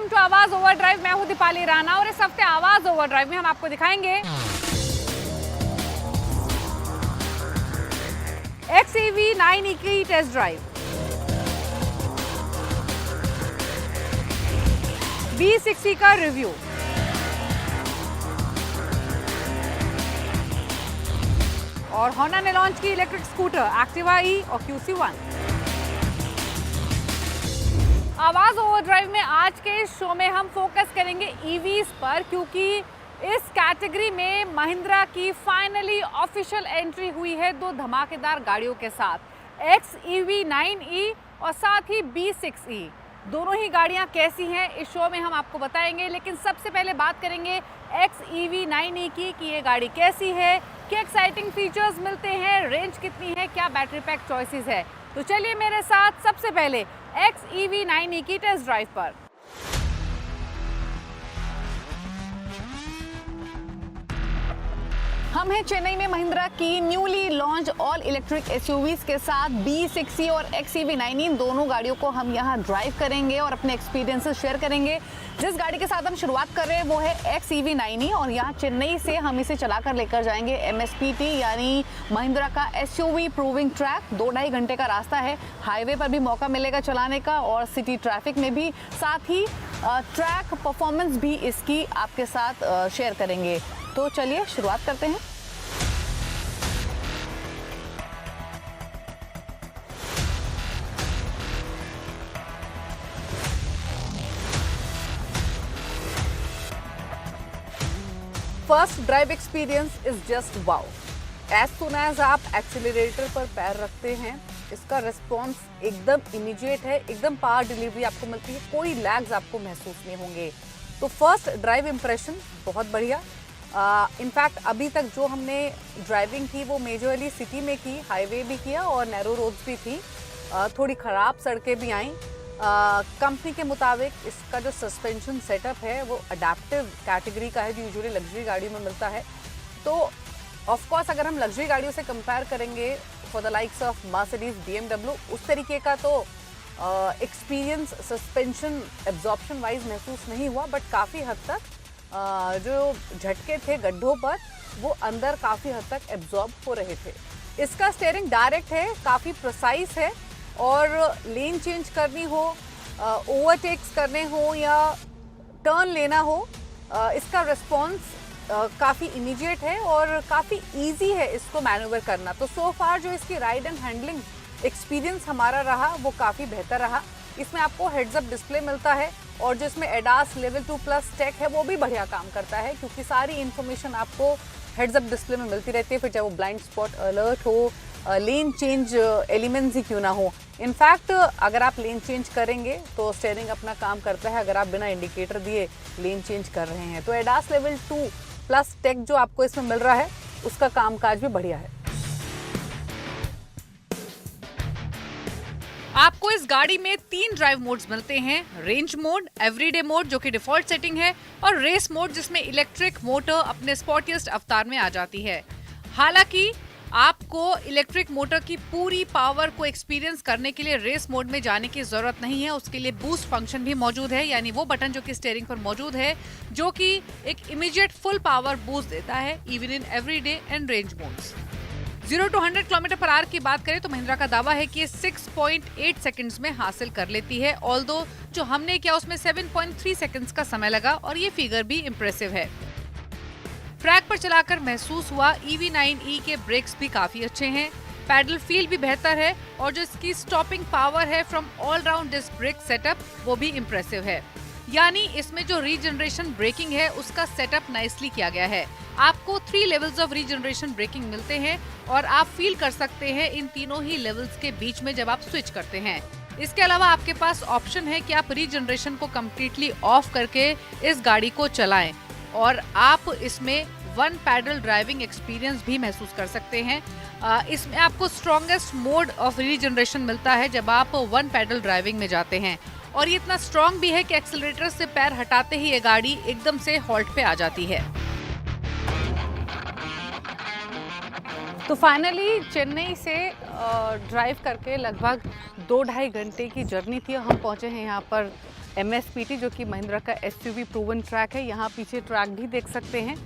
Welcome to आवाज overdrive. मैं हूं दीपाली राणा और इस हफ्ते आवाज ओवरड्राइव में हम आपको दिखाएंगे XEV 9e की टेस्ट ड्राइव, B60 का रिव्यू, और होंडा ने लॉन्च की इलेक्ट्रिक स्कूटर एक्टिवा ई और QC1। आवाज ओवरड्राइव में आज के इस शो में हम फोकस करेंगे EVs पर, क्योंकि इस कैटेगरी में महिंद्रा की फाइनली ऑफिशियल एंट्री हुई है दो धमाकेदार गाड़ियों के साथ, XEV 9e और साथ ही B60। दोनों ही गाड़ियां कैसी हैं इस शो में हम आपको बताएंगे, लेकिन सबसे पहले बात करेंगे XEV 9e की कि ये गाड़ी कैसी है, क्या एक्साइटिंग फीचर्स मिलते हैं, रेंज कितनी है, क्या बैटरी पैक चॉइसेस है। तो चलिए मेरे साथ सबसे पहले XEV 9e की टेस्ट ड्राइव पर। हम हैं चेन्नई में महिंद्रा की newly launch all electric SUVs के साथ B60 और XEV 9e। इन दोनों गाड़ियों को हम यहाँ ड्राइव करेंगे और अपने एक्सपीरियंसेस शेयर करेंगे। जिस गाड़ी के साथ हम शुरुआत कर रहे हैं वो है XEV 9e और यहाँ चेन्नई से हम इसे चलाकर लेकर जाएंगे MSPT यानी महिंद्रा का SUV प्रूविंग ट्रैक। 2-2.5 घंटे का रास्ता है, हाईवे पर भी मौका मिलेगा चलाने का और सिटी ट्रैफिक में भी, साथ ही ट्रैक परफॉर्मेंस भी इसकी आपके साथ शेयर करेंगे। तो चलिए शुरुआत करते हैं। First drive experience is just wow. As soon as आप एक्सीलरेटर पर पैर रखते हैं, इसका रिस्पॉन्स एकदम इमीडिएट है, एकदम पावर डिलीवरी आपको मिलती है, कोई लैग्स आपको महसूस नहीं होंगे। तो फर्स्ट ड्राइव इम्प्रेशन बहुत बढ़िया। इनफैक्ट अभी तक जो हमने ड्राइविंग की वो मेजरली सिटी में की, हाईवे भी किया और नैरो रोड्स भी थी। थोड़ी ख़राब सड़कें भी आईं। कंपनी के मुताबिक इसका जो सस्पेंशन सेटअप है वो अडेप्टिव कैटेगरी का है, जो यूजुअली लग्जरी गाड़ियों में मिलता है। तो ऑफ कोर्स अगर हम लग्जरी गाड़ियों से कंपेयर करेंगे for the likes of Mercedes, BMW, उस तरीके का तो एक्सपीरियंस सस्पेंशन एब्जॉर्प्शन वाइज महसूस नहीं हुआ, बट काफ़ी हद तक जो झटके थे गड्ढों पर वो अंदर काफ़ी हद तक एब्जॉर्ब हो रहे थे। इसका स्टीयरिंग डायरेक्ट है, काफ़ी प्रिसाइज है और लेन चेंज करनी हो, ओवरटेक्स करने हो या टर्न लेना हो, इसका रिस्पॉन्स काफ़ी इमीडिएट है और काफ़ी इजी है इसको मैन्यूवर करना। तो सो फार जो इसकी राइड एंड हैंडलिंग एक्सपीरियंस हमारा रहा वो काफ़ी बेहतर रहा। इसमें आपको हेड्स अप डिस्प्ले मिलता है और जो इसमें एडास लेवल 2+ टेक है वो भी बढ़िया काम करता है, क्योंकि सारी इन्फॉर्मेशन आपको हेड्स अप डिस्प्ले में मिलती रहती है, फिर चाहे वो ब्लाइंड स्पॉट अलर्ट हो, लेन चेंज एलिमेंट्स ही क्यों ना हो। इनफैक्ट अगर आप लेन चेंज करेंगे तो स्टीयरिंग अपना काम करता है, अगर आप बिना इंडिकेटर दिए लेन चेंज कर रहे हैं। तो एडास लेवल 2+ टेक जो आपको इसमें मिल रहा है उसका कामकाज भी बढ़िया है। आपको इस गाड़ी में 3 ड्राइव मोड्स मिलते हैं, रेंज मोड, एवरीडे मोड जो कि डिफॉल्ट सेटिंग है, और रेस मोड जिसमें इलेक्ट्रिक मोटर अपने स्पोर्टिएस्ट अवतार में आ जाती है। हालांकि आपको इलेक्ट्रिक मोटर की पूरी पावर को एक्सपीरियंस करने के लिए रेस मोड में जाने की जरूरत नहीं है, उसके लिए बूस्ट फंक्शन भी मौजूद है, यानी वो बटन जो कि स्टीयरिंग पर मौजूद है जो कि एक इमीडिएट फुल पावर बूस्ट देता है even in everyday and range modes. 0 to 100 km/h की बात करें तो महिंद्रा का दावा है कि ये 6.8 सेकंड्स में हासिल कर लेती है, ऑल्दो जो हमने किया उसमें 7.3 सेकंड्स का समय लगा और ये फिगर भी इम्प्रेसिव है। ट्रैक पर चलाकर महसूस हुआ EV 9e के ब्रेक्स भी काफी अच्छे हैं, पैडल फील भी बेहतर है और जो इसकी स्टॉपिंग पावर है from all round disc brake setup वो भी इम्प्रेसिव है, यानी इसमें जो रीजनरेशन ब्रेकिंग है उसका सेटअप नाइसली किया गया है। आपको 3 लेवल्स ऑफ रीजनरेशन ब्रेकिंग मिलते हैं और आप फील कर सकते हैं इन तीनों ही लेवल्स के बीच में जब आप स्विच करते हैं। इसके अलावा आपके पास ऑप्शन है कि आप रीजनरेशन को कम्प्लीटली ऑफ करके इस गाड़ी को चलाएं और आप इसमें 1 पैडल ड्राइविंग एक्सपीरियंस भी महसूस कर सकते हैं। इसमें आपको स्ट्रॉन्गेस्ट मोड ऑफ रीजनरेशन मिलता है जब आप 1 पैडल ड्राइविंग में जाते हैं, और ये इतना स्ट्रॉन्ग भी है कि एक्सीलरेटर से पैर हटाते ही ये गाड़ी एकदम से हॉल्ट पे आ जाती है। तो फाइनली चेन्नई से ड्राइव करके लगभग 2-2.5 घंटे की जर्नी थी, हम पहुंचे हैं यहाँ पर MSPT जो कि महिंद्रा का SUV प्रूवन ट्रैक है। यहाँ पीछे ट्रैक भी देख सकते हैं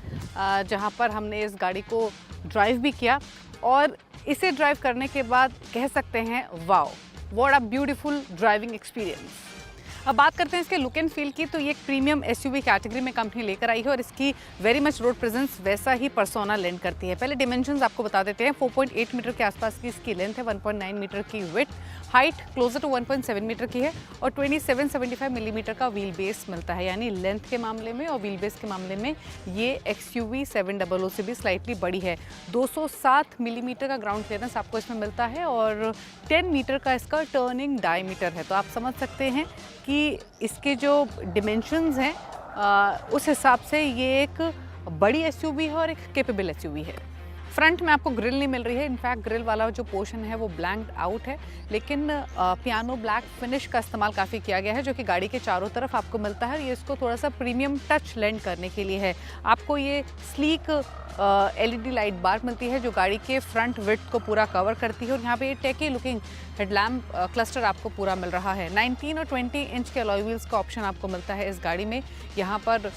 जहाँ पर हमने इस गाड़ी को ड्राइव भी किया और इसे ड्राइव करने के बाद कह सकते हैं wow, what a beautiful driving experience. अब बात करते हैं इसके लुक एंड फील की, तो ये एक प्रीमियम SUV कैटेगरी में कंपनी लेकर आई है और इसकी वेरी मच रोड प्रेजेंस वैसा ही पर्सोना लेंड करती है। पहले डिमेंशंस आपको बता देते हैं। 4.8 मीटर के आसपास की इसकी लेंथ है, 1.9 मीटर की width, height closer to 1.7 metre की है और 2775 मिलीमीटर का व्हील बेस मिलता है। यानी लेंथ के मामले में और व्हील बेस के मामले में ये XUV 700 से भी स्लाइटली बड़ी है। 207 मिलीमीटर का ग्राउंड क्लियरेंस आपको इसमें मिलता है और 10 मीटर का इसका टर्निंग डायमीटर है। तो आप समझ सकते हैं कि इसके जो डिमेंशंस हैं उस हिसाब से ये एक बड़ी SUV है और एक कैपेबल SUV है। फ्रंट में आपको ग्रिल नहीं मिल रही है, इनफैक्ट ग्रिल वाला जो पोर्शन है वो ब्लैंक्ड आउट है, लेकिन पियानो ब्लैक फिनिश का इस्तेमाल काफ़ी किया गया है जो कि गाड़ी के चारों तरफ आपको मिलता है। ये इसको थोड़ा सा प्रीमियम टच लेंड करने के लिए है। आपको ये स्लीक LED लाइट बार मिलती है जो गाड़ी के फ्रंट विड्थ को पूरा कवर करती है और यहाँ पे ये टेकी लुकिंग हेडलैम्प क्लस्टर आपको पूरा मिल रहा है। 19 और 20 इंच के अलॉय व्हील्स का ऑप्शन आपको मिलता है इस गाड़ी में। यहाँ पर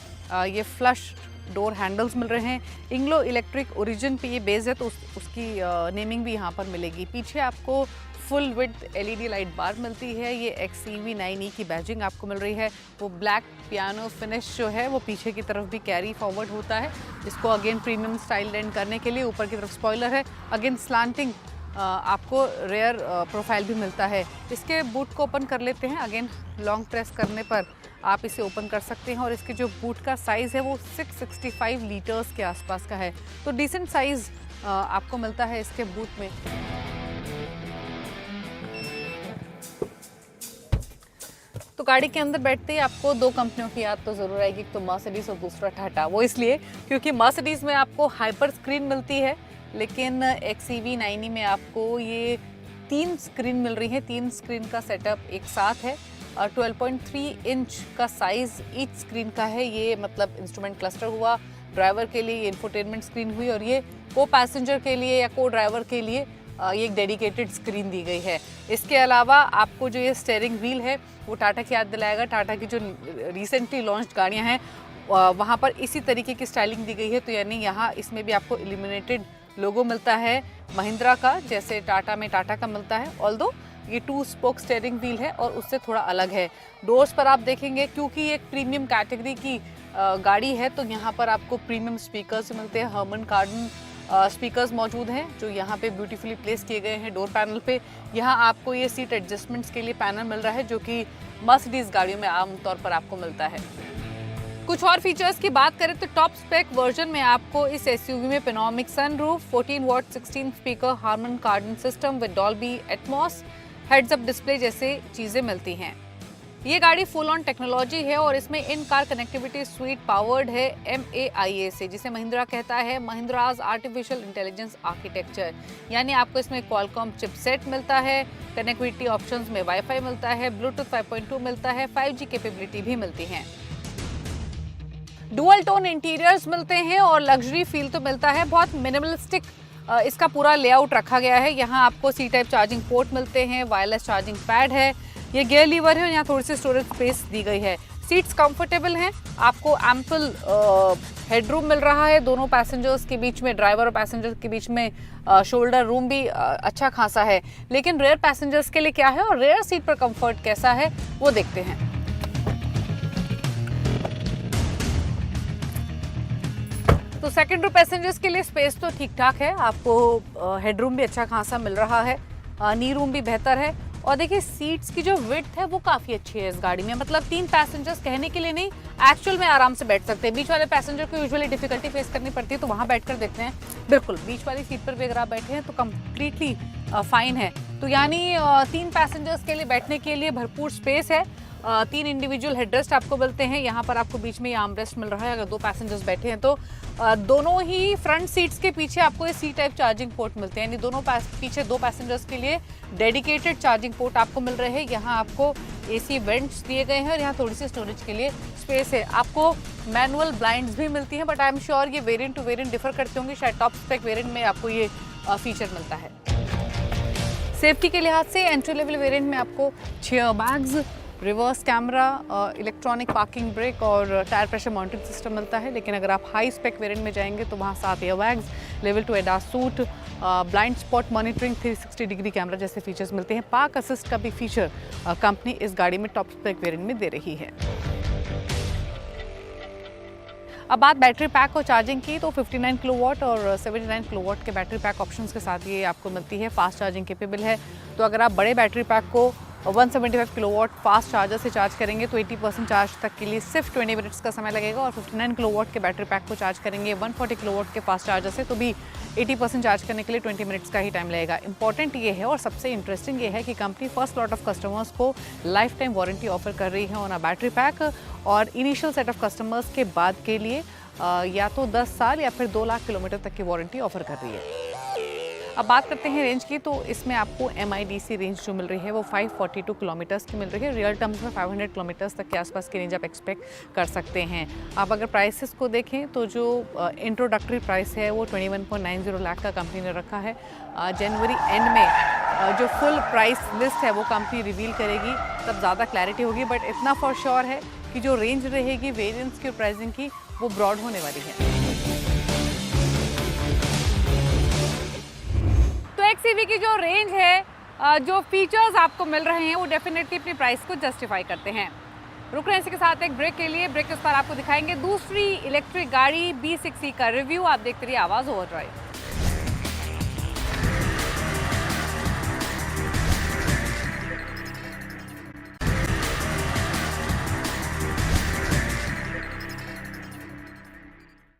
ये फ्लश डोर हैंडल्स मिल रहे हैं। इंग्लो इलेक्ट्रिक ओरिजिन पे ये बेस है तो उसकी नेमिंग भी यहाँ पर मिलेगी। पीछे आपको फुल विड्थ LED लाइट बार मिलती है। ये XEV 9e की बैजिंग आपको मिल रही है। वो ब्लैक पियानो फिनिश जो है वो पीछे की तरफ भी कैरी फॉरवर्ड होता है। इसको अगेन प्रीमियम स्टाइल लेंड करने के लिए ऊपर की तरफ स्पॉइलर है। अगेन स्लांटिंग आपको रेयर प्रोफाइल भी मिलता है। इसके बूट को ओपन कर लेते हैं। अगेन लॉन्ग प्रेस करने पर आप इसे ओपन कर सकते हैं और इसके जो बूट का साइज़ है वो 665 लीटर्स के आसपास का है। तो डिसेंट साइज़ आपको मिलता है इसके बूट में। तो गाड़ी के अंदर बैठते ही आपको दो कंपनियों की याद तो ज़रूर आएगी, एक तो मर्सिडीज़ और दूसरा टाटा। वो इसलिए क्योंकि मर्सिडीज़ में आपको हाइपर स्क्रीन मिलती है, लेकिन XEV 9e में आपको ये 3 स्क्रीन मिल रही है। 3 स्क्रीन का सेटअप एक साथ है और 12.3 इंच का साइज़ ईच स्क्रीन का है। ये मतलब इंस्ट्रूमेंट क्लस्टर हुआ, ड्राइवर के लिए इंफोटेनमेंट स्क्रीन हुई और ये को पैसेंजर के लिए या को ड्राइवर के लिए ये एक डेडिकेटेड स्क्रीन दी गई है। इसके अलावा आपको जो ये स्टीयरिंग व्हील है वो टाटा की याद दिलाएगा। टाटा की जो रिसेंटली लॉन्च्ड गाड़ियाँ हैं वहाँ पर इसी तरीके की स्टाइलिंग दी गई है। तो यानी यहाँ इसमें भी आपको इल्यूमिनेटेड लोगो मिलता है महिंद्रा का, जैसे टाटा में टाटा का मिलता है। ऑल्दो ये 2 स्पोक स्टीयरिंग व्हील है और उससे थोड़ा अलग है। डोर्स पर आप देखेंगे क्योंकि ये एक प्रीमियम कैटेगरी की गाड़ी है तो यहाँ पर आपको प्रीमियम स्पीकर्स मिलते हैं। हर्मन कार्डन स्पीकर्स मौजूद हैं जो यहाँ पे ब्यूटीफुली प्लेस किए गए हैं डोर पैनल पे। यहाँ आपको ये सीट एडजस्टमेंट्स के लिए पैनल मिल रहा है जो कि मर्सिडीज गाड़ियों में आमतौर पर आपको मिलता है। कुछ और फीचर्स की बात करें तो टॉप स्पेक वर्जन में आपको इस SUV में panoramic sunroof, 14 watt 16 speaker, Harman Kardon system with Dolby Atmos, heads up display जैसे चीज़ें मिलती हैं। ये गाड़ी फुल ऑन टेक्नोलॉजी है और इसमें इन कार कनेक्टिविटी स्वीट पावर्ड है MAIA से, जिसे महिंद्रा कहता है महिंद्राज आर्टिफिशियल इंटेलिजेंस आर्किटेक्चर। यानी आपको इसमें क्वालकॉम चिपसेट मिलता है, कनेक्टिविटी ऑप्शंस में वाईफाई मिलता है, ब्लूटूथ 5.2 मिलता है, 5G कैपेबिलिटी भी मिलती है। डुअल टोन इंटीरियर्स मिलते हैं और लग्जरी फील तो मिलता है। बहुत मिनिमलिस्टिक इसका पूरा लेआउट रखा गया है। यहाँ आपको C टाइप चार्जिंग पोर्ट मिलते हैं, वायरलेस चार्जिंग पैड है, ये गियर लीवर है और यहाँ थोड़ी सी स्टोरेज स्पेस दी गई है। सीट्स कंफर्टेबल हैं, आपको एम्पल हेडरूम मिल रहा है दोनों पैसेंजर्स के बीच में, ड्राइवर और पैसेंजर के बीच में शोल्डर रूम भी अच्छा खासा है। लेकिन रेयर पैसेंजर्स के लिए क्या है और रेयर सीट पर कंफर्ट कैसा है वो देखते हैं। तो सेकंड रो पैसेंजर्स के लिए स्पेस तो ठीक ठाक है, आपको हेडरूम भी अच्छा खासा मिल रहा है, नी रूम भी बेहतर है और देखिए सीट्स की जो विड्थ है वो काफ़ी अच्छी है इस गाड़ी में। मतलब 3 पैसेंजर्स कहने के लिए नहीं, एक्चुअल में आराम से बैठ सकते हैं। बीच वाले पैसेंजर को यूजुअली डिफिकल्टी फेस करनी पड़ती है तो वहाँ बैठकर देखते हैं, बिल्कुल बीच वाली सीट पर भी अगर आप बैठे हैं तो कम्प्लीटली फाइन है। तो यानी 3 पैसेंजर्स के लिए बैठने के लिए भरपूर स्पेस है। 3 इंडिविजुअल हेडरेस्ट आपको मिलते हैं, यहाँ पर आपको बीच में आर्मरेस्ट मिल रहा है अगर 2 पैसेंजर्स बैठे हैं तो। दोनों ही फ्रंट सीट्स के पीछे आपको ये C टाइप चार्जिंग पोर्ट मिलते हैं, यानी दोनों पीछे 2 पैसेंजर्स के लिए डेडिकेटेड चार्जिंग पोर्ट आपको मिल रहे हैं। यहाँ आपको AC वेंट्स दिए गए हैं और यहाँ थोड़ी सी स्टोरेज के लिए स्पेस है। आपको मैनुअल ब्लाइंड्स भी मिलती हैं, बट आई एम श्योर ये वेरिएंट टू वेरिएंट डिफर करते होंगे, शायद टॉप स्पेक वेरिएंट में आपको ये फीचर मिलता है। सेफ्टी के लिहाज से एंट्री लेवल वेरिएंट में आपको 6 airbags reverse camera, electronic parking brake और टायर प्रेशर मॉनिटरिंग सिस्टम मिलता है। लेकिन अगर आप हाई स्पेक वेरिएंट में जाएंगे तो वहाँ 7 airbags, level 2 ADAS suit, blind spot monitoring, 360 degree camera जैसे फीचर्स मिलते हैं। पार्क असिस्ट का भी फीचर कंपनी इस गाड़ी में टॉप स्पेक वेरिएंट में दे रही है। अब बात बैटरी पैक और चार्जिंग की, तो 59 किलोवाट और 79 किलोवाट के बैटरी पैक ऑप्शंस के साथ ये आपको मिलती है। फास्ट चार्जिंग केपेबल है, तो अगर आप बड़े बैटरी पैक को 175 किलोवाट फास्ट चार्जर से चार्ज करेंगे तो 80% चार्ज तक के लिए सिर्फ 20 मिनट्स का समय लगेगा। और 59 किलोवाट के बैटरी पैक को चार्ज करेंगे 140 किलोवाट के फास्ट चार्जर से तो भी 80% चार्ज करने के लिए 20 मिनट्स का ही टाइम लगेगा। इंपॉर्टेंट ये है और सबसे इंटरेस्टिंग ये है कि company first lot of customers को लाइफ टाइम वारंटी ऑफर कर रही है ऑन अ बैटरी पैक, और इनिशियल सेट ऑफ कस्टमर्स के बाद के लिए या तो 10 साल या फिर 2 लाख किलोमीटर तक की वारंटी ऑफर कर रही है। अब बात करते हैं रेंज की, तो इसमें आपको MIDC रेंज जो मिल रही है वो 542 किलोमीटर्स की मिल रही है। रियल टर्म्स में 500 किलोमीटर्स तक के आसपास की रेंज आप एक्सपेक्ट कर सकते हैं। आप अगर प्राइसेस को देखें तो जो इंट्रोडक्टरी प्राइस है वो 21.90 लाख का कंपनी ने रखा है। जनवरी एंड में जो फुल प्राइस लिस्ट है वो कंपनी रिवील करेगी, तब ज़्यादा क्लैरिटी होगी। बट इतना फॉर श्योर है कि जो रेंज रहेगी वेरिएंट्स की प्राइसिंग की वो ब्रॉड होने वाली है। तो XEV की जो रेंज है, जो फीचर्स आपको मिल रहे हैं वो डेफिनेटली अपनी प्राइस को जस्टिफाई करते हैं। रुक रहे हैं इसी के साथ एक ब्रेक के लिए। ब्रेक के बाद आपको दिखाएंगे दूसरी इलेक्ट्रिक गाड़ी B6E का रिव्यू। आप देखते रहिए आवाज़ ओवरड्राइव।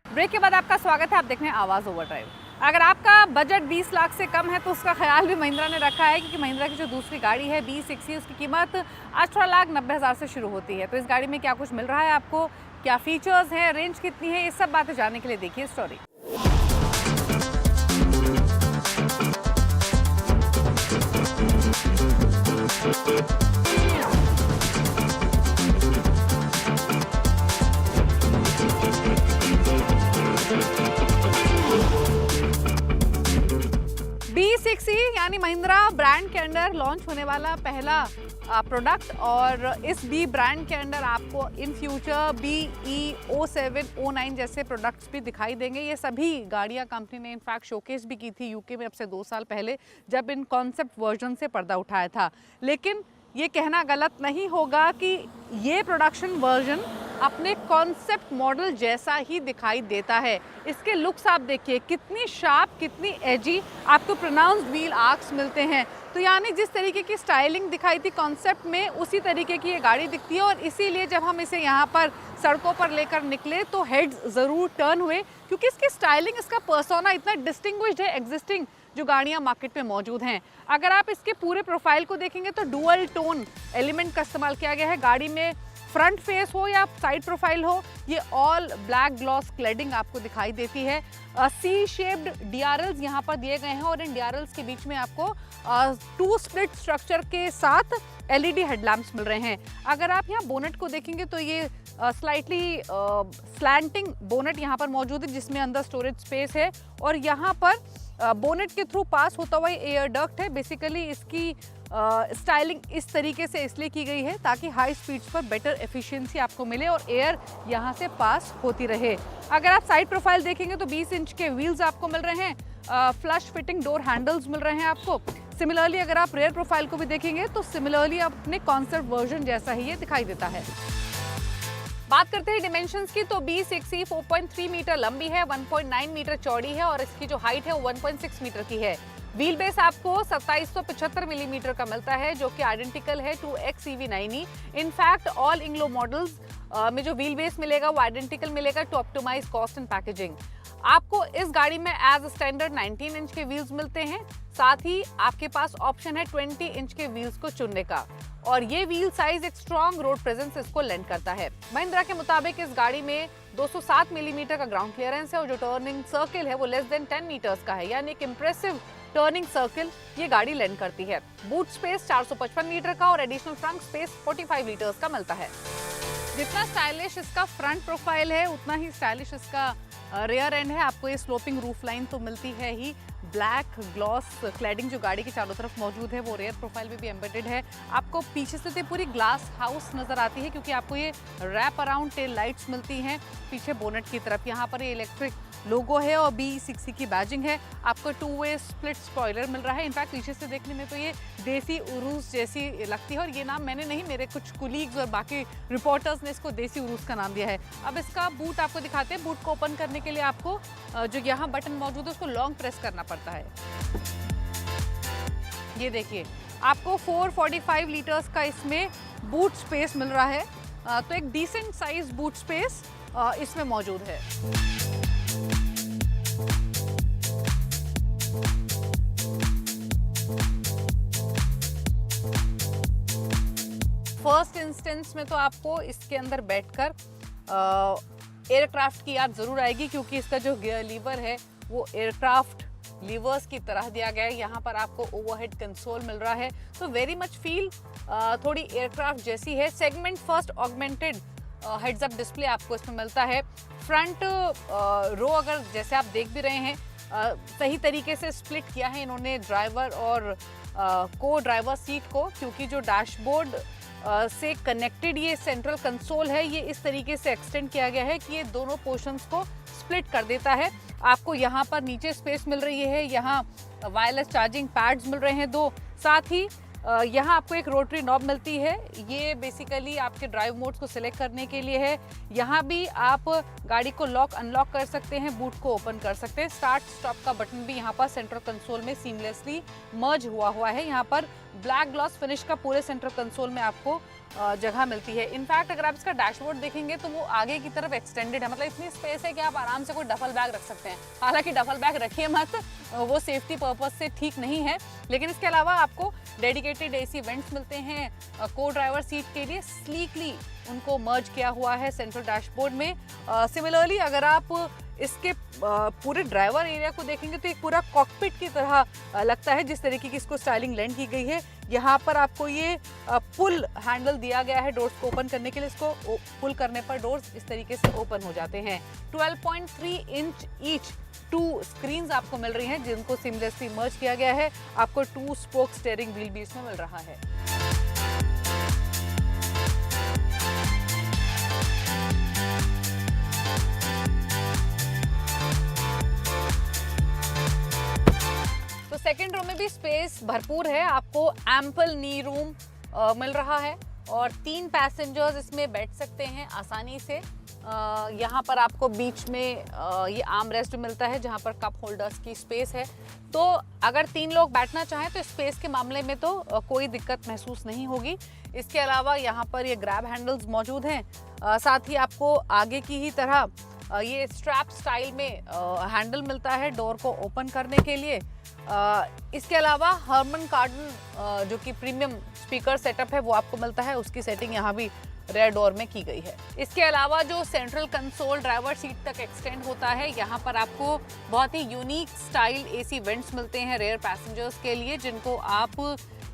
ब्रेक के बाद आपका स्वागत है। आप देख रहे हैं आवाज़ ओवरड्राइव। अगर आपका बजट 20 लाख से कम है तो उसका ख्याल भी महिंद्रा ने रखा है, क्योंकि महिंद्रा की जो दूसरी गाड़ी है B6E उसकी कीमत 18,90,000 से शुरू होती है। तो इस गाड़ी में क्या कुछ मिल रहा है आपको, क्या फीचर्स हैं, रेंज कितनी है, ये सब बातें जानने के लिए देखिए स्टोरी। B6E यानी महिंद्रा ब्रांड के अंडर लॉन्च होने वाला पहला प्रोडक्ट, और इस B ब्रांड के अंडर आपको in future BE, O7, O9 जैसे प्रोडक्ट्स भी दिखाई देंगे। ये सभी गाड़ियां कंपनी ने इनफैक्ट शोकेस भी की थी यूके में अब से 2 साल पहले, जब इन कॉन्सेप्ट वर्जन से पर्दा उठाया था। लेकिन ये कहना गलत नहीं होगा कि ये प्रोडक्शन वर्जन अपने कॉन्सेप्ट मॉडल जैसा ही दिखाई देता है। इसके लुक्स आप देखिए, कितनी शार्प, कितनी एजी, आपको प्रोनाउंस्ड व्हील आर्क्स मिलते हैं। तो यानी जिस तरीके की स्टाइलिंग दिखाई थी कॉन्सेप्ट में, उसी तरीके की ये गाड़ी दिखती है। और इसीलिए जब हम इसे यहाँ पर सड़कों पर लेकर निकले तो हेड्स ज़रूर टर्न हुए, क्योंकि इसकी स्टाइलिंग, इसका पर्सोना इतना डिस्टिंग्विश्ड है एग्जिस्टिंग जो गाड़ियाँ मार्केट में मौजूद हैं। अगर आप इसके पूरे प्रोफाइल को देखेंगे तो डुअल टोन एलिमेंट का इस्तेमाल किया गया है। गाड़ी में फ्रंट फेस हो या साइड प्रोफाइल हो, ये ऑल ब्लैक ग्लॉस क्लेडिंग आपको दिखाई देती है। सी शेप्ड DRLs यहाँ पर दिए गए हैं, और इन DRLs के बीच में आपको 2 स्प्लिट स्ट्रक्चर के साथ LED हेडलैम्प्स मिल रहे हैं। अगर आप यहाँ बोनेट को देखेंगे तो ये स्लाइटली स्लैंटिंग बोनेट यहाँ पर मौजूद है, जिसमें अंदर स्टोरेज स्पेस है, और यहाँ पर बोनेट के थ्रू पास होता हुआ एयर डक्ट है। बेसिकली इसकी स्टाइलिंग इस तरीके से इसलिए की गई है ताकि हाई स्पीड्स पर बेटर एफिशिएंसी आपको मिले और एयर यहाँ से पास होती रहे। अगर आप साइड प्रोफाइल देखेंगे तो 20 इंच के व्हील्स आपको मिल रहे हैं, फ्लश फिटिंग डोर हैंडल्स मिल रहे हैं आपको। सिमिलरली अगर आप रेयर प्रोफाइल को भी देखेंगे तो सिमिलरली अपने कॉन्सेप्ट वर्जन जैसा ही ये दिखाई देता है। बात करते हैं डिमेंशंस की, तो B6E 4.3 मीटर लंबी है, 1.9 मीटर चौड़ी है, और इसकी जो हाइट है वो 1.6 मीटर की है। व्हील बेस आपको 2775 मिलीमीटर का मिलता है, जो कि आइडेंटिकल है to XEV9E। In fact all INGLO models में जो व्हील बेस मिलेगा वो आइडेंटिकल मिलेगा to optimise cost and packaging. आपको इस गाड़ी में एज स्टैंडर्ड 19 इंच के व्हील्स मिलते हैं, साथ ही आपके पास ऑप्शन है 20 इंच के व्हील्स को चुनने का, और ये व्हील साइज एक स्ट्रॉन्ग रोड प्रेजेंस इसको लेंड करता है। महिंद्रा के मुताबिक इस गाड़ी में 207 मिलीमीटर का ग्राउंड क्लियरेंस है, और जो टर्निंग सर्किल है वो लेस देन 10 मीटर्स का है, यानी एक इंप्रेसिव टर्निंग सर्किल ये गाड़ी लेंड करती है। बूट स्पेस 455 लीटर का और एडिशनल ट्रंक स्पेस 45 लीटर्स का मिलता है। जितना स्टाइलिश इसका फ्रंट प्रोफाइल है उतना ही स्टाइलिश इसका रेयर एंड है। आपको ये स्लोपिंग रूफ लाइन तो मिलती है ही, ब्लैक ग्लॉस क्लैडिंग जो गाड़ी के चारों तरफ मौजूद है वो रेयर प्रोफाइल में भी एम्बेडेड है। आपको पीछे से पूरी ग्लास हाउस नजर आती है क्योंकि आपको ये रैप अराउंड टेल लाइट्स मिलती हैं पीछे बोनेट की तरफ। यहाँ पर ये इलेक्ट्रिक लोगो है और B60 की बैजिंग है। आपको 2-वे स्प्लिट स्पॉइलर मिल रहा है। इनफैक्ट पीछे से देखने में तो ये देसी उरूस जैसी लगती है और ये नाम मैंने नहीं, मेरे कुछ कुलीग्स और बाकी रिपोर्टर्स ने इसको देसी उरूस का नाम दिया है। अब इसका बूट आपको दिखाते हैं। बूट को ओपन करने के लिए आपको जो यहाँ बटन मौजूद है उसको लॉन्ग प्रेस करना पड़ता है। ये देखिए आपको 445 लीटर्स का इसमें बूट स्पेस मिल रहा है। तो एक डिसेंट साइज बूट स्पेस इसमें मौजूद है। फर्स्ट इंस्टेंस में तो आपको इसके अंदर बैठकर एयरक्राफ्ट की याद जरूर आएगी क्योंकि इसका जो गियर लीवर है वो एयरक्राफ्ट लीवर्स की तरह दिया गया है। यहाँ पर आपको ओवरहेड कंसोल मिल रहा है तो वेरी मच फील थोड़ी एयरक्राफ्ट जैसी है। Segment first augmented heads up display आपको इसमें मिलता है। फ्रंट रो अगर जैसे आप देख भी रहे हैं सही तरीके से स्प्लिट किया है इन्होंने ड्राइवर और को ड्राइवर सीट को, क्योंकि जो डैशबोर्ड से कनेक्टेड ये सेंट्रल कंसोल है ये इस तरीके से एक्सटेंड किया गया है कि ये दोनों पोर्शंस को स्प्लिट कर देता है। आपको यहाँ पर नीचे स्पेस मिल रही है, यहाँ वायरलेस चार्जिंग पैड्स मिल रहे हैं 2, साथ ही यहाँ आपको एक रोटरी नॉब मिलती है। ये बेसिकली आपके ड्राइव मोड्स को सिलेक्ट करने के लिए है। यहाँ भी आप गाड़ी को लॉक अनलॉक कर सकते हैं, बूट को ओपन कर सकते हैं। स्टार्ट स्टॉप का बटन भी यहाँ पर सेंट्रल कंसोल में सीमलेसली मर्ज हुआ है। यहाँ पर ब्लैक ग्लॉस फिनिश का पूरे सेंट्रल कंसोल में आपको जगह मिलती है। इनफैक्ट अगर आप इसका डैशबोर्ड देखेंगे तो वो आगे की तरफ एक्सटेंडेड है, मतलब इतनी स्पेस है कि आप आराम से कोई डफल बैग रख सकते हैं। हालांकि डफल बैग रखिए मत, वो सेफ्टी पर्पस से ठीक नहीं है। लेकिन इसके अलावा आपको डेडिकेटेड AC वेंट्स मिलते हैं को ड्राइवर सीट के लिए, स्लीकली उनको मर्ज किया हुआ है सेंट्रल डैशबोर्ड में। सिमिलरली अगर आप इसके पूरे ड्राइवर एरिया को देखेंगे तो एक पूरा कॉकपिट की तरह लगता है जिस तरीके की इसको स्टाइलिंग लैंड की गई है। यहाँ पर आपको ये पुल हैंडल दिया गया है डोर्स को ओपन करने के लिए। इसको पुल करने पर डोर्स इस तरीके से ओपन हो जाते हैं। 12.3 इंच ईच 2 स्क्रीन्स आपको मिल रही हैं जिनको सीमलेसली मर्ज किया गया है। आपको 2 स्पोक स्टीयरिंग व्हील भी इसमें मिल रहा है। सेकेंड रो में भी स्पेस भरपूर है, आपको एम्पल नी रूम मिल रहा है और 3 पैसेंजर्स इसमें बैठ सकते हैं आसानी से। यहाँ पर आपको बीच में ये आर्म रेस्ट मिलता है जहाँ पर कप होल्डर्स की स्पेस है। तो अगर 3 लोग बैठना चाहें तो स्पेस के मामले में तो कोई दिक्कत महसूस नहीं होगी। इसके अलावा यहाँ पर ये ग्रैब हैंडल्स मौजूद हैं। साथ ही आपको आगे की ही तरह ये स्ट्रैप स्टाइल में हैंडल मिलता है डोर को ओपन करने के लिए। इसके अलावा हर्मन कार्डन जो कि प्रीमियम स्पीकर सेटअप है वो आपको मिलता है, उसकी सेटिंग यहाँ भी रेयर डोर में की गई है। इसके अलावा जो सेंट्रल कंसोल ड्राइवर सीट तक एक्सटेंड होता है, यहाँ पर आपको बहुत ही यूनिक स्टाइल AC वेंट्स मिलते हैं रेयर पैसेंजर्स के लिए, जिनको आप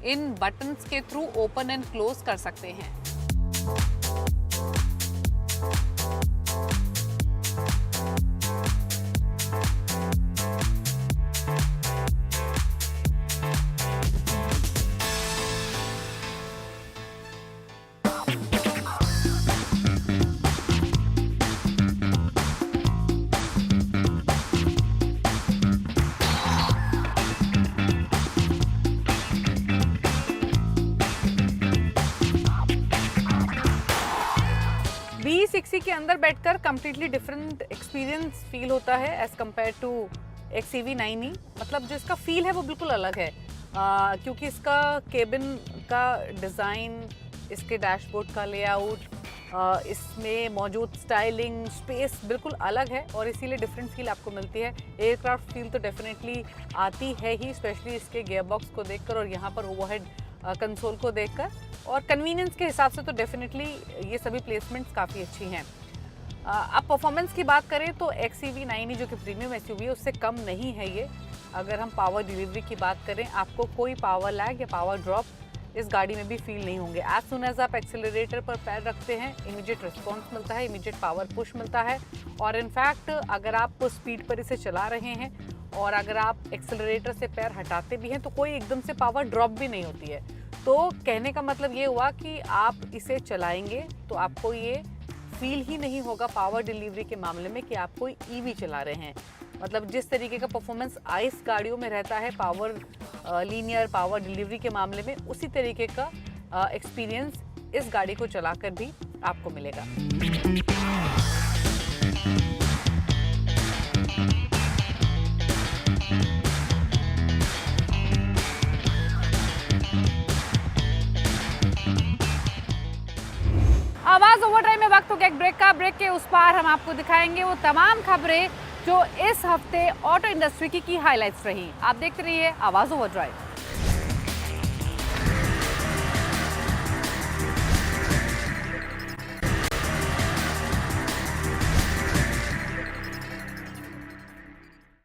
इन बटन्स के थ्रू ओपन एंड क्लोज कर सकते हैं। B60 के अंदर बैठकर कम्प्लीटली डिफरेंट एक्सपीरियंस फील होता है एज कम्पेयर टू XEV9e। मतलब जो इसका फील है वो बिल्कुल अलग है क्योंकि इसका केबिन का डिज़ाइन, इसके डैशबोर्ड का लेआउट, इसमें मौजूद स्टाइलिंग, स्पेस बिल्कुल अलग है और इसीलिए डिफरेंट फील आपको मिलती है। एयरक्राफ्ट फील तो डेफिनेटली आती है ही, स्पेशली इसके गियरबॉक्स को देखकर और यहाँ पर ओवरहेड कंसोल को देखकर, और कन्वीनियंस के हिसाब से तो डेफिनेटली ये सभी प्लेसमेंट्स काफ़ी अच्छी हैं। अब परफॉर्मेंस की बात करें तो XEV9e जो कि प्रीमियम SUV है उससे कम नहीं है ये। अगर हम पावर डिलीवरी की बात करें, आपको कोई पावर लैग या पावर ड्रॉप इस गाड़ी में भी फील नहीं होंगे। एज सुन एज आप एक्सेलरेटर पर पैर रखते हैं इमीडिएट रिस्पॉन्स मिलता है, इमीडिएट पावर पुश मिलता है। और इनफैक्ट अगर आप स्पीड पर इसे चला रहे हैं और अगर आप एक्सेलरेटर से पैर हटाते भी हैं तो कोई एकदम से पावर ड्रॉप भी नहीं होती है। तो कहने का मतलब ये हुआ कि आप इसे चलाएंगे तो आपको ये फील ही नहीं होगा पावर डिलीवरी के मामले में कि आप कोई ईवी चला रहे हैं। मतलब जिस तरीके का परफॉर्मेंस आइस गाड़ियों में रहता है पावर लीनियर पावर डिलीवरी के मामले में, उसी तरीके का एक्सपीरियंस इस गाड़ी को चलाकर भी आपको मिलेगा। आवाज ओवरड्राइव में वक्त हो गया एक ब्रेक का। ब्रेक के उस पार हम आपको दिखाएंगे वो तमाम खबरें जो इस हफ्ते ऑटो इंडस्ट्री की हाइलाइट्स रही। आप देखते रहिए आवाज ओवरड्राइव।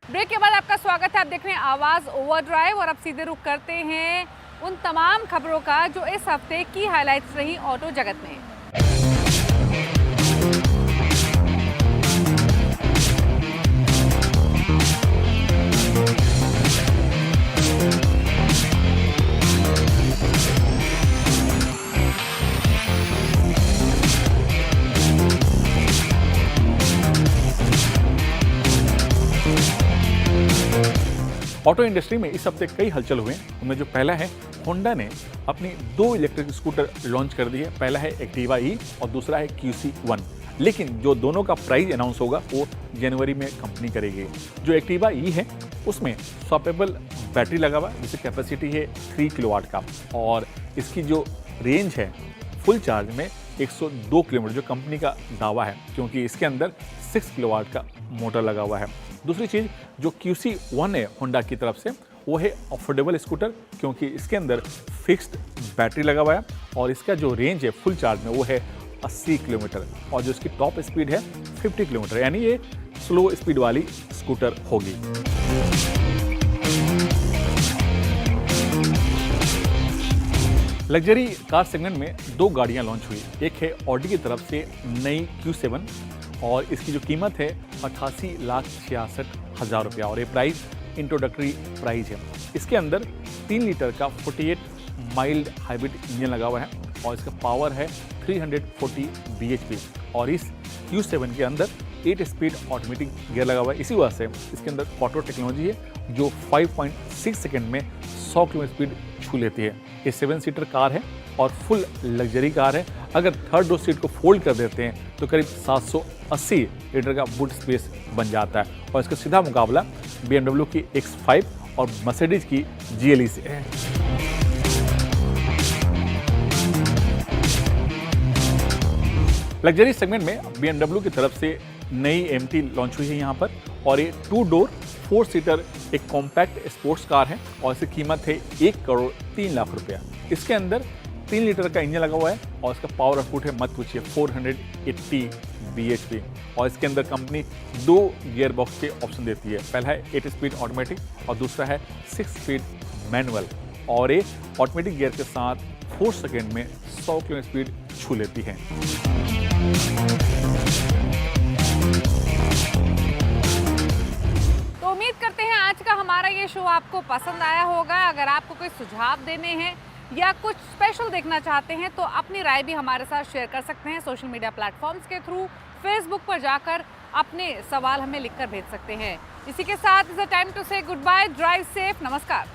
ब्रेक के बाद आपका स्वागत है। आप देख रहे हैं आवाज ओवरड्राइव और अब सीधे रुख करते हैं उन तमाम खबरों का जो इस हफ्ते की हाइलाइट्स रही ऑटो जगत में। ऑटो इंडस्ट्री में इस हफ्ते कई हलचल हुए। उनमें जो पहला है, होंडा ने अपनी 2 इलेक्ट्रिक स्कूटर लॉन्च कर दी है। पहला है एक्टिवा ई और दूसरा है QC1। लेकिन जो दोनों का प्राइस अनाउंस होगा वो जनवरी में कंपनी करेगी। जो एक्टिवा ई है उसमें स्वैपेबल बैटरी लगा हुआ है जिसकी कैपेसिटी है 3 किलोवाट का, और इसकी जो रेंज है फुल चार्ज में 102 किलोमीटर जो कंपनी का दावा है, क्योंकि इसके अंदर 6 किलोवाट का मोटर लगा हुआ है। दूसरी चीज़ जो QC1 है होंडा की तरफ से, वो है अफोर्डेबल स्कूटर, क्योंकि इसके अंदर फिक्स्ड बैटरी लगा हुआ है और इसका जो रेंज है फुल चार्ज में वो है 80 किलोमीटर, और जो इसकी टॉप स्पीड है 50 किलोमीटर, यानी ये स्लो स्पीड वाली स्कूटर होगी। लग्जरी कार सेगमेंट में 2 गाड़ियां लॉन्च हुई। एक है ऑडी की तरफ से नई Q7 और इसकी जो कीमत है 88,66,000 रुपया, और ये प्राइस इंट्रोडक्टरी प्राइस है। इसके अंदर 3 लीटर का 48 माइल्ड हाइब्रिड इंजन लगा हुआ है और इसका पावर है 340 bhp, और इस Q7 के अंदर 8 स्पीड ऑटोमेटिक गियर लगा हुआ है। इसी वजह से इसके अंदर ऑटो टेक्नोलॉजी है जो 5.6 सेकेंड में 100 किलोमीटर स्पीड छू लेती है। ये 7 सीटर कार है और फुल लग्जरी कार है। अगर थर्ड डोर सीट को फोल्ड कर देते हैं तो करीब 780 लीटर का बूट स्पेस बन जाता है, और इसका सीधा मुकाबला BMW की X5 और मर्सिडीज की GLE से है। लग्जरी सेगमेंट में BMW की तरफ से नई MT लॉन्च हुई है यहाँ पर, और ये 2 डोर 4 सीटर एक कॉम्पैक्ट स्पोर्ट्स कार है और इसकी कीमत है 1,03,00,000 रुपया। इसके अंदर 3 लीटर का इंजन लगा हुआ है और इसका पावर आउटपुट है, मत पूछिए, 480 bhp, और इसके अंदर कंपनी 2 गियर बॉक्स के ऑप्शन देती है। पहला है 8 स्पीड ऑटोमेटिक और दूसरा है 6 स्पीड मैनुअल, और ये ऑटोमेटिक गियर के साथ 4 सेकेंड में 100 किलोमीटर स्पीड छू लेती है। तो उम्मीद करते हैं आज का हमारा ये शो आपको पसंद आया होगा। अगर आपको कोई सुझाव देने हैं या कुछ स्पेशल देखना चाहते हैं तो अपनी राय भी हमारे साथ शेयर कर सकते हैं सोशल मीडिया प्लेटफॉर्म्स के थ्रू। फेसबुक पर जाकर अपने सवाल हमें लिखकर भेज सकते हैं। इसी के साथ इट्स अ टाइम टू से गुड बाय, ड्राइव सेफ, नमस्कार।